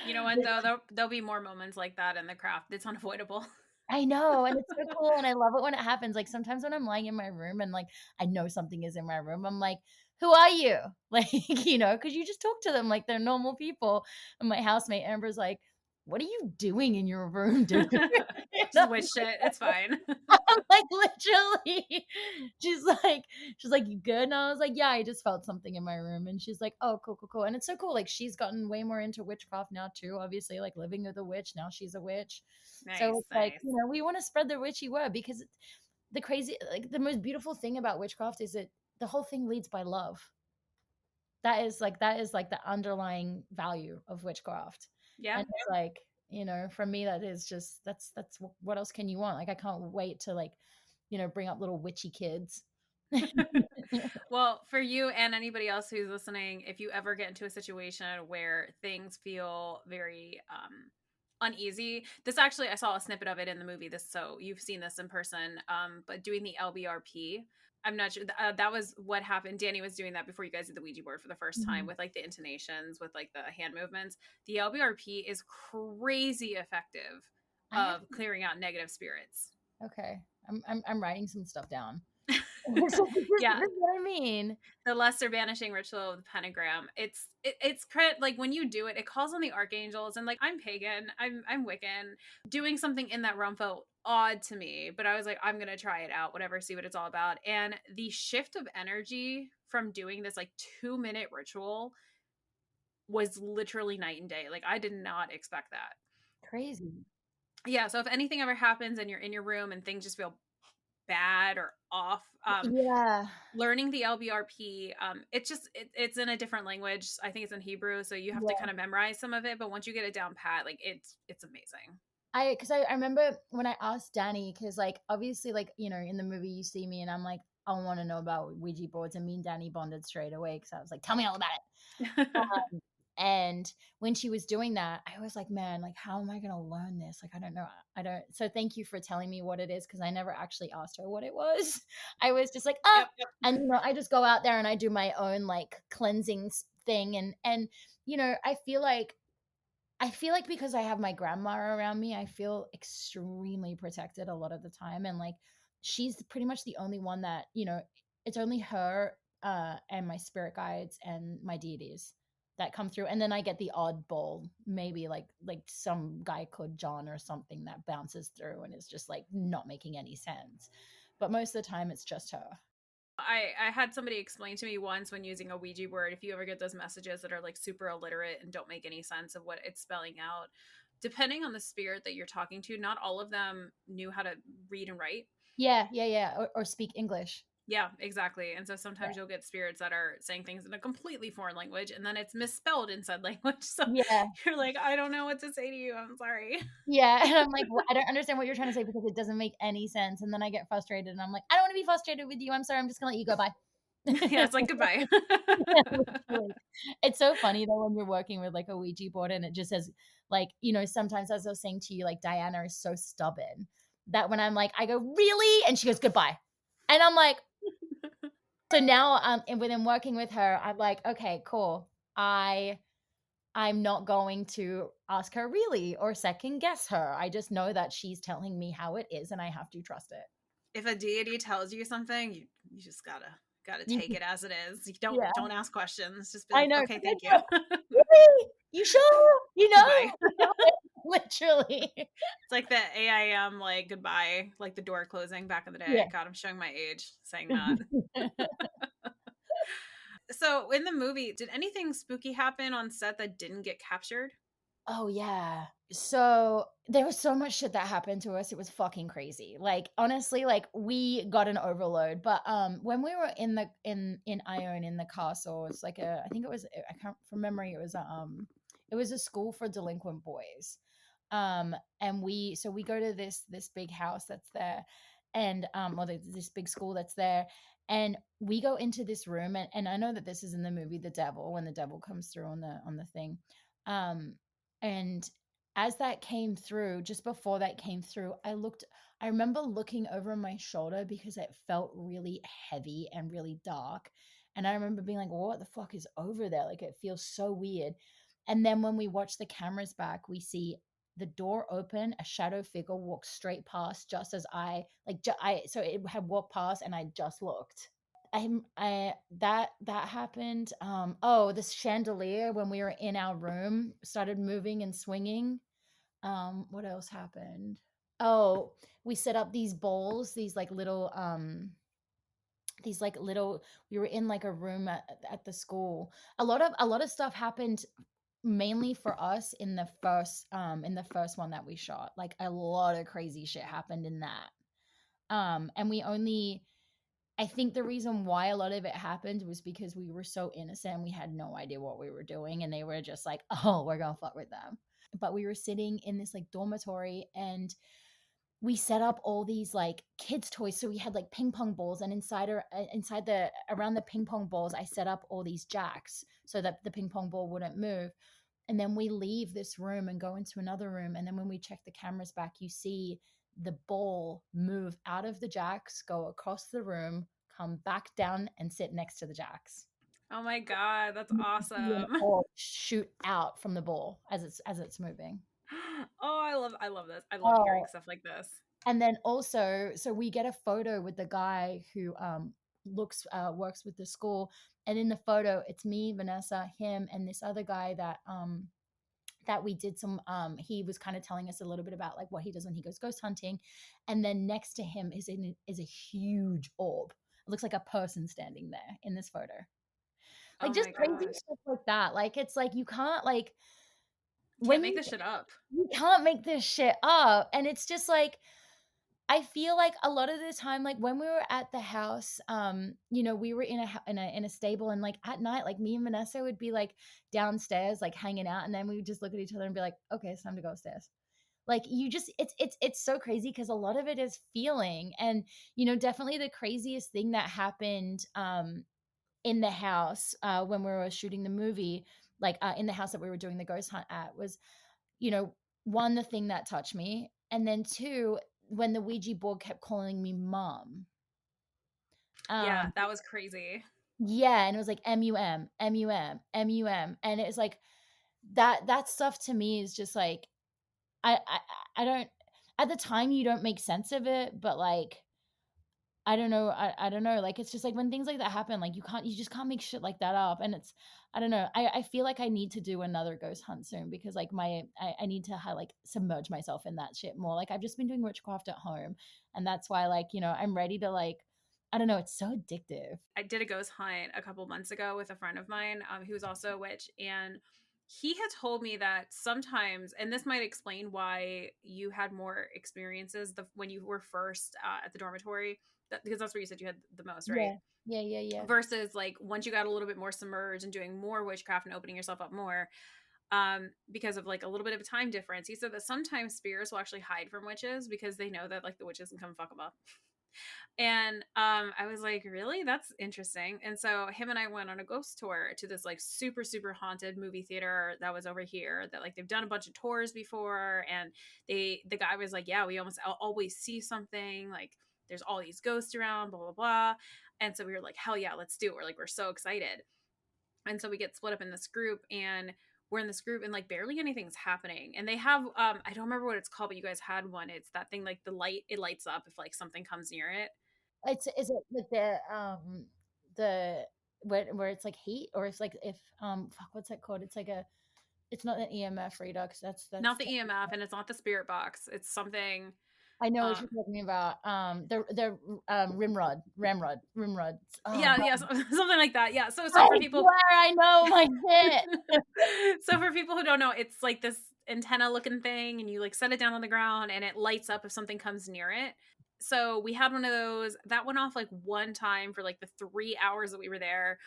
You know what though? There'll be more moments like that in the craft. It's unavoidable. I know, and it's so cool, and I love it when it happens. Like, sometimes when I'm lying in my room and, like, I know something is in my room, I'm like, "Who are you?" Like, because you just talk to them like they're normal people, and my housemate Amber's like, "What are you doing in your room, dude?" And Just witch shit. It's fine. I'm like, literally. She's like she's like, "You good?" And I was like, "Yeah, I just felt something in my room." And she's like, "Oh, cool, cool, cool." And it's so cool. Like, she's gotten way more into witchcraft now too, obviously, like living with a witch. Now she's a witch. So Nice, it's like, nice. we want to spread the witchy word because the crazy, like the most beautiful thing about witchcraft is that the whole thing leads by love. That is like the underlying value of witchcraft. Yeah. And it's like, for me, that is just what else can you want? Like I can't wait to like, bring up little witchy kids. Well, for you and anybody else who's listening, if you ever get into a situation where things feel very uneasy, this actually I saw a snippet of it in the movie. This so you've seen this in person, but doing the LBRP. I'm not sure that was what happened. Danny was doing that before you guys did the Ouija board for the first time Mhm. with like the intonations, with like the hand movements. The LBRP is crazy effective I have of clearing out negative spirits. okay. I'm writing some stuff down. This is Yeah, what I mean. the lesser banishing ritual of the pentagram. It's like when you do it, it calls on the archangels, and like I'm pagan, I'm Wiccan. Doing something in that realm felt odd to me, but I was like, I'm gonna try it out, whatever, see what it's all about. And the shift of energy from doing this like 2 minute ritual was literally night and day. Like I did not expect that. Crazy. Yeah, so if anything ever happens and you're in your room and things just feel bad or off, Yeah. learning the LBRP, it's in a different language. I think it's in Hebrew, so you have to Yeah. kind of memorize some of it. But once you get it down pat, like it's amazing. I remember when I asked Danny, because like obviously, like, in the movie you see me and I'm like, I want to know about Ouija boards, and me and Danny bonded straight away because I was like, tell me all about it. And when she was doing that, I was like, man, like, how am I gonna learn this? Like, I don't know. I don't. So thank you for telling me what it is because I never actually asked her what it was. I was just like, ah, Yep, yep. and I just go out there and I do my own like cleansing thing, and I feel like because I have my grandma around me, I feel extremely protected a lot of the time. And like, she's pretty much the only one that, it's only her and my spirit guides and my deities that come through. And then I get the oddball, maybe like some guy called John or something that bounces through and is just like not making any sense. But most of the time, it's just her. I had somebody explain to me once when using a Ouija board, if you ever get those messages that are like super illiterate and don't make any sense of what it's spelling out, depending on the spirit that you're talking to, not all of them knew how to read and write. Yeah, yeah, yeah. Or speak English. Yeah, exactly. And so Yeah. sometimes you'll get spirits that are saying things in a completely foreign language and then it's misspelled in said language. So Yeah. you're like, I don't know what to say to you. I'm sorry. Yeah, and I'm like, "Well, I don't understand what you're trying to say because it doesn't make any sense." And then I get frustrated and I'm like, "I don't wanna be frustrated with you. I'm sorry. I'm just gonna let you go. Bye." Yeah, it's like goodbye. Yeah, literally. It's so funny though when you're working with like a Ouija board and it just says like, sometimes as I was saying to you, like Diana is so stubborn that when I'm like, I go, "Really?" And she goes, "Goodbye." And I'm like, so now and within working with her, I'm like, okay, cool. I'm not going to ask her really or second guess her. I just know that she's telling me how it is and I have to trust it. If a deity tells you something, you just gotta You take it as it is. You Yeah, don't ask questions. Just be I like, know. okay, 'Cause I thank you. go, "Really? You sure? You Goodbye. know?" Literally. It's like the AIM like goodbye, like the door closing back in the day. Yeah. God, I'm showing my age saying that. So in the movie, did anything spooky happen on set that didn't get captured? Oh, yeah. So, there was so much shit that happened to us, it was fucking crazy. Like, honestly, like, we got an overload, but, when we were in Ione in the castle, it's like I think it was I can't from memory, it was a school for delinquent boys. And we go to this big house that's there, and, or this big school that's there, and we go into this room, and I know that this is in the movie The Devil, when the devil comes through on the thing. Um, and as that came through, just before that came through, I remember looking over my shoulder because it felt really heavy and really dark. And I remember being like, what the fuck is over there? Like it feels so weird. And then when we watch the cameras back, we see the door open, a shadow figure walks straight past just as so it had walked past and I just looked. I that happened. Oh, this chandelier when we were in our room started moving and swinging. What else happened? Oh, we set up these bowls, these like little we were in like a room at the school. A lot of stuff happened mainly for us in the first one that we shot. Like a lot of crazy shit happened in that. And we only I think the reason why a lot of it happened was because we were so innocent and we had no idea what we were doing and they were just like, "Oh, we're going to fuck with them." But we were sitting in this like dormitory and we set up all these like kids toys, so we had like ping pong balls, and inside the around the ping pong balls I set up all these jacks so that the ping pong ball wouldn't move. And then we leave this room and go into another room. And then when we check the cameras back, you see the ball move out of the jacks, go across the room, come back down and sit next to the jacks. Oh my god, that's You can see an awesome. orb shoot out from the ball as it's moving. Oh, I love this. I love hearing Oh, stuff like this. and then also, so we get a photo with the guy who works with the school, and in the photo, it's me, Vanessa, him, and this other guy that we did some he was kind of telling us a little bit about like what he does when he goes ghost hunting. And then next to him is a huge orb. It looks like a person standing there in this photo. Like Oh just my crazy gosh. stuff like that. Like it's like you can't like Can't when make this shit up. you can't make this shit up. And it's just like I feel like a lot of the time, like when we were at the house, we were in a stable, and like at night, like me and Vanessa would be like downstairs, like hanging out, and then we would just look at each other and be like, "Okay, it's time to go upstairs." Like you just, it's so crazy because a lot of it is feeling, and definitely the craziest thing that happened in the house when we were shooting the movie, like in the house that we were doing the ghost hunt at, was you know, one, the thing that touched me, and then two, when the Ouija board kept calling me mom. Yeah, Um, that was crazy. yeah, and it was like MUM, MUM, MUM, and it's like that stuff to me is just like I don't at the time you don't make sense of it, but like I don't know. I don't know. Like it's just like when things like that happen, like you just can't make shit like that up. And it's I don't know. I feel like I need to do another ghost hunt soon because like I need to like submerge myself in that shit more. Like I've just been doing witchcraft at home, and that's why like I'm ready to like I don't know, it's so addictive. I did a ghost hunt a couple months ago with a friend of mine who was also a witch, and he had told me that sometimes, and this might explain why you had more experiences when you were first at the dormitory, because that's where you said you had the most, right? Yeah. Yeah, yeah, yeah. Versus like once you got a little bit more submerged and doing more witchcraft and opening yourself up more, because of like a little bit of a time difference. He said that sometimes spirits will actually hide from witches because they know that like the witches can come fuck them up. And I was like, really? That's interesting. And so him and I went on a ghost tour to this like super, super haunted movie theater that was over here that like they've done a bunch of tours before. And the guy was like, yeah, we almost always see something, like there's all these ghosts around, blah, blah, blah. And so we were like, hell yeah, let's do it. We're so excited. And so we get split up in this group, and we're in this group and like barely anything's happening. And they have I don't remember what it's called, but you guys had one. It's that thing like it lights up if like something comes near it. It's is it like the where it's like heat, or it's like if fuck, what's that called? It's like a, it's not an EMF readout, 'cause Not that's the EMF, and it's not the spirit box. It's something. I know what Um, you're talking about. The rimrod. Oh yeah, god, yeah, something like that. Yeah. So I for people, swear I know my shit. so for people who don't know, it's like this antenna looking thing, and you like set it down on the ground, and it lights up if something comes near it. So we had one of those that went off like one time for like the 3 hours that we were there.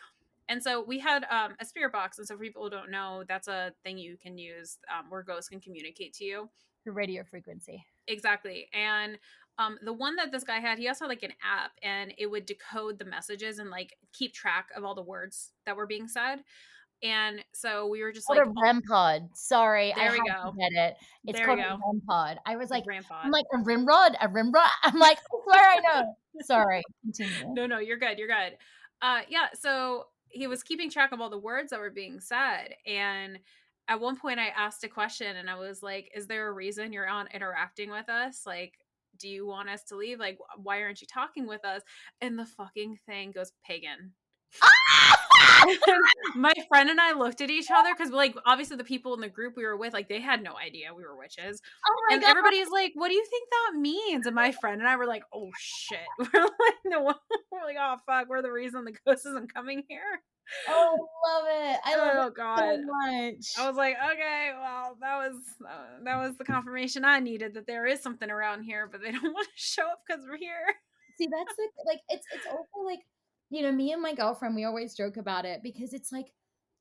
And so we had a spirit box. And so for people who don't know, that's a thing you can use where ghosts can communicate to you. The radio frequency. Exactly. And the one that this guy had, he also had like an app, and it would decode the messages and like keep track of all the words that were being said. And so we were just Oh, like, the oh, REM pod. Sorry, I there had we to go. get it. It's There we called a go. REM pod. I was The like, I'm grandpa. like, a rimrod, a rimrod. I'm like, I swear I know. Sorry, continue. No, no, you're good. You're good. Yeah. So he was keeping track of all the words that were being said. And at one point I asked a question, and I was like, is there a reason you're on interacting with us? Like, do you want us to leave? Like, why aren't you talking with us? And the fucking thing goes pagan. And my friend and I looked at each other because, like, obviously the people in the group we were with, like, they had no idea we were witches. Oh my And god. everybody's like, "What do you think that means?" And my friend and I were like, "Oh shit!" We're like, "No, we're like, oh fuck, we're the reason the ghost isn't coming here." Oh, I love it. I love Oh it so god. I much. was like, okay, well, that was the confirmation I needed that there is something around here, but they don't want to show up because we're here. See, that's the like, it's also like, me and my girlfriend, we always joke about it because it's like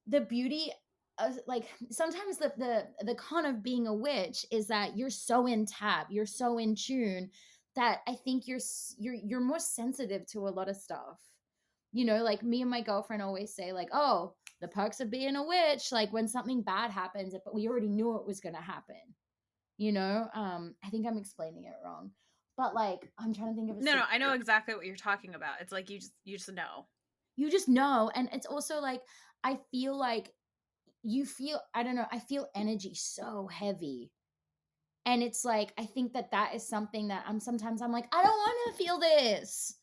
the beauty of, like, sometimes the con of being a witch is that you're so in tap, you're so in tune, that I think you're more sensitive to a lot of stuff. Like me and my girlfriend always say, like, oh, the perks of being a witch, like when something bad happens, but we already knew it was gonna happen. I think I'm explaining it wrong. But like, I'm trying to think of a No, no, situation. I know exactly what you're talking about. It's like you just know. You just know. And it's also like, I feel like you feel, I don't know, I feel energy so heavy. And it's like, I think that is something that I'm like, I don't want to feel this.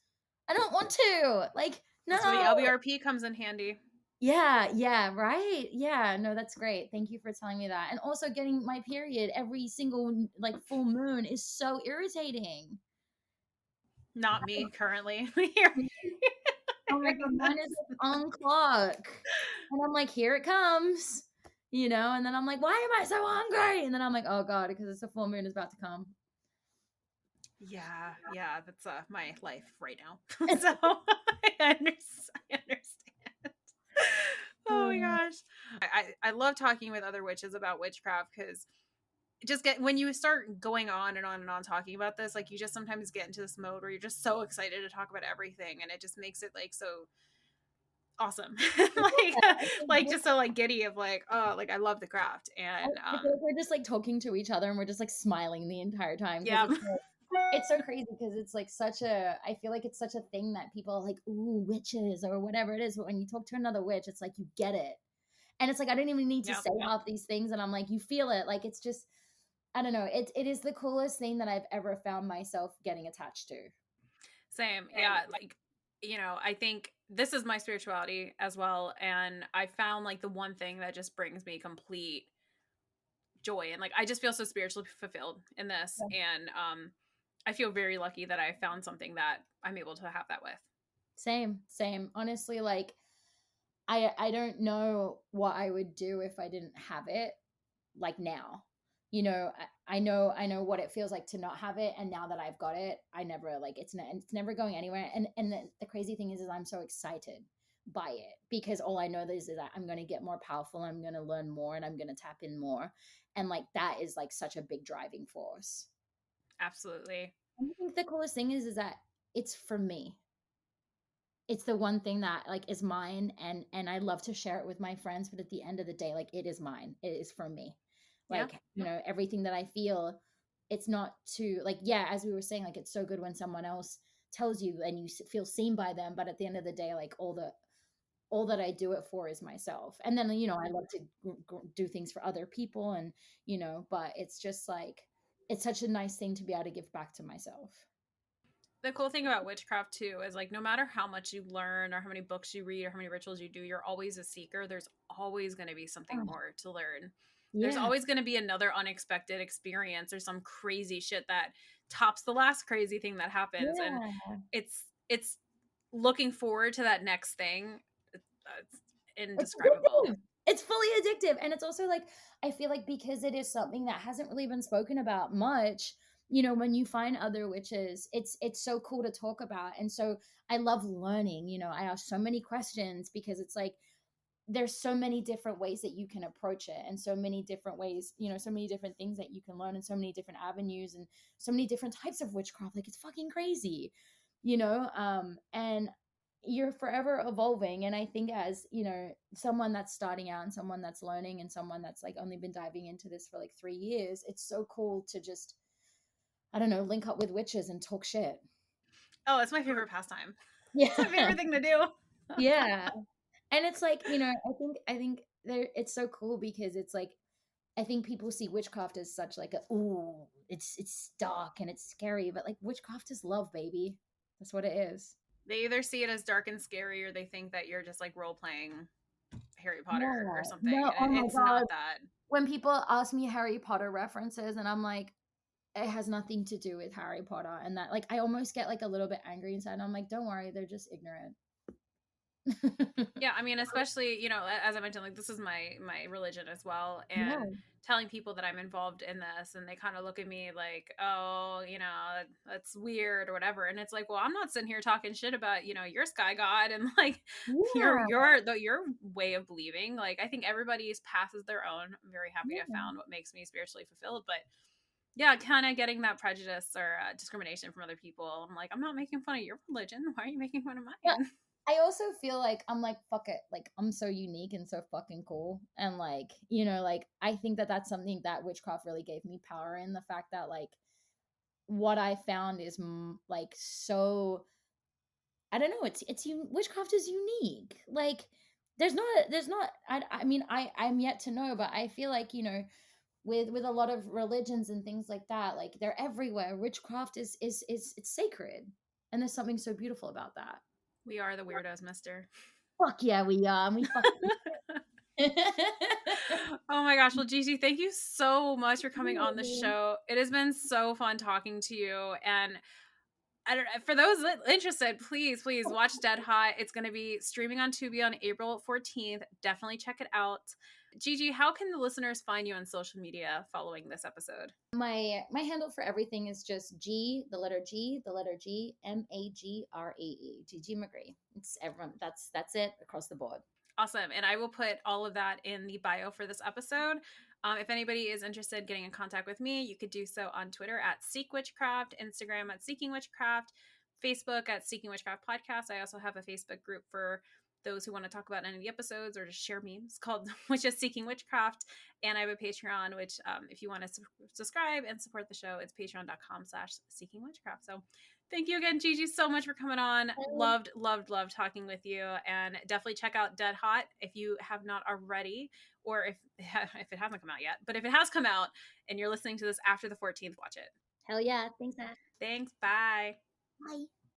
I don't want to. Like, That's where the no. LBRP comes in handy. Yeah, yeah, right. Yeah, no, that's great. Thank you for telling me that. And also, getting my period every single like full moon is so irritating. Not me currently. Here. Oh my god, mine is like on clock. And I'm like, here it comes. And then I'm like, why am I so hungry? And then I'm like, oh god, because it's a full moon is about to come. Yeah, yeah, that's my life right now. So I understand. Oh my Oh, gosh. I love talking with other witches about witchcraft because just get when you start going on and on and on talking about this, like you just sometimes get into this mode where you're just so excited to talk about everything, and it just makes it like so awesome. like just so like giddy of like, oh, like I love the craft. I And I feel like we're just like talking to each other and we're just like smiling the entire time because yeah. it's so crazy because it's like I feel like it's such a thing that people are like, ooh, witches or whatever it is. But when you talk to another witch, it's like you get it. And it's like I didn't even need to Yep. say half these things. And I'm like, you feel it. Like it's just, I don't know. It is the coolest thing that I've ever found myself getting attached to. Same. Yeah. Like, I think this is my spirituality as well. And I found like the one thing that just brings me complete joy. And like, I just feel so spiritually fulfilled in this. Yeah. And I feel very lucky that I found something that I'm able to have that with. Same. Honestly, like I don't know what I would do if I didn't have it like now. I know what it feels like to not have it, and now that I've got it, I never like it's never going anywhere. And the crazy thing is I'm so excited by it because all I know is that I'm going to get more powerful, I'm going to learn more, and I'm going to tap in more, and like that is like such a big driving force. Absolutely. And I think the coolest thing is that it's for me. It's the one thing that like is mine, and I love to share it with my friends, but at the end of the day, like it is mine. It is for me. Yeah. Like, everything that I feel, it's not to like, yeah, as we were saying, like it's so good when someone else tells you and you feel seen by them, but at the end of the day, like all that I do it for is myself. And then, I love to do things for other people, and but it's just like it's such a nice thing to be able to give back to myself. The cool thing about witchcraft too is like no matter how much you learn or how many books you read or how many rituals you do, you're always a seeker. There's always going to be something Oh, more to learn. There's yeah. always going to be another unexpected experience or some crazy shit that tops the last crazy thing that happens, and Yeah. it's looking forward to that next thing. It's It's indescribable. addictive. It's fully addictive. And it's also like, I feel like because it is something that hasn't really been spoken about much, when you find other witches, it's so cool to talk about. And so I love learning, I ask so many questions because it's like there's so many different ways that you can approach it, and so many different ways, so many different things that you can learn, and so many different avenues, and so many different types of witchcraft. Like it's fucking crazy, and you're forever evolving. And I think as someone that's starting out and someone that's learning and someone that's like only been diving into this for like 3 years, it's so cool to just, I don't know, link up with witches and talk shit. Oh, it's my favorite pastime. It's my Yeah. favorite thing to do. Yeah. And it's like, I think there it's so cool because it's like I think people see witchcraft as such like a, ooh, it's dark and it's scary, but like witchcraft is love, baby. That's what it is. They either see it as dark and scary or they think that you're just like role playing Harry Potter or No, something. no, oh And my it's god. not that. When people ask me Harry Potter references, and I'm like, it has nothing to do with Harry Potter, and that like I almost get like a little bit angry inside. And I'm like, don't worry, they're just ignorant. Yeah, I mean, especially, as I mentioned, like this is my religion as well, and No. telling people that I'm involved in this, and they kind of look at me like, oh, that's weird or whatever, and it's like, well, I'm not sitting here talking shit about, your sky god and like Yeah. your way of believing. Like, I think everybody's path is their own. I'm very happy to have Yeah. found what makes me spiritually fulfilled, but yeah, kind of getting that prejudice or discrimination from other people. I'm like, I'm not making fun of your religion. Why are you making fun of But mine? I also feel like I'm like, fuck it. Like, I'm so unique and so fucking cool. And like, like, I think that that's something that witchcraft really gave me power in, the fact that, like, what I found is like so, I don't know, witchcraft is unique. Like, I mean, I'm yet to know, but I feel like, with a lot of religions and things like that, like they're everywhere. Witchcraft is it's sacred. And there's something so beautiful about that. We are the weirdos, mister. Fuck yeah, we are. And we fucking Oh my gosh. Well, Gigi, thank you so much for coming on the show. It has been so fun talking to you. And I don't for those interested, please watch Dead Hot. It's going to be streaming on Tubi on April 14th. Definitely check it out. Gigi, how can the listeners find you on social media following this episode? My handle for everything is just G, the letter G, Magree, Gigi Magree. It's everyone. That's it across the board. Awesome. And I will put all of that in the bio for this episode. If anybody is interested in getting in contact with me, you could do so on Twitter at Seek Witchcraft, Instagram at Seeking Witchcraft, Facebook at Seeking Witchcraft Podcast. I also have a Facebook group for those who want to talk about any of the episodes or just share memes called which is Seeking Witchcraft. And I have a Patreon, which if you want to subscribe and support the show, it's patreon.com/Seeking Witchcraft. So thank you again, Gigi, so much for coming on. Loved talking with you. And definitely check out Dead Hot if you have not already, or if it hasn't come out yet. But if it has come out and you're listening to this after the 14th, watch it. Hell yeah! Thanks, Ash. Thanks. Bye. Bye.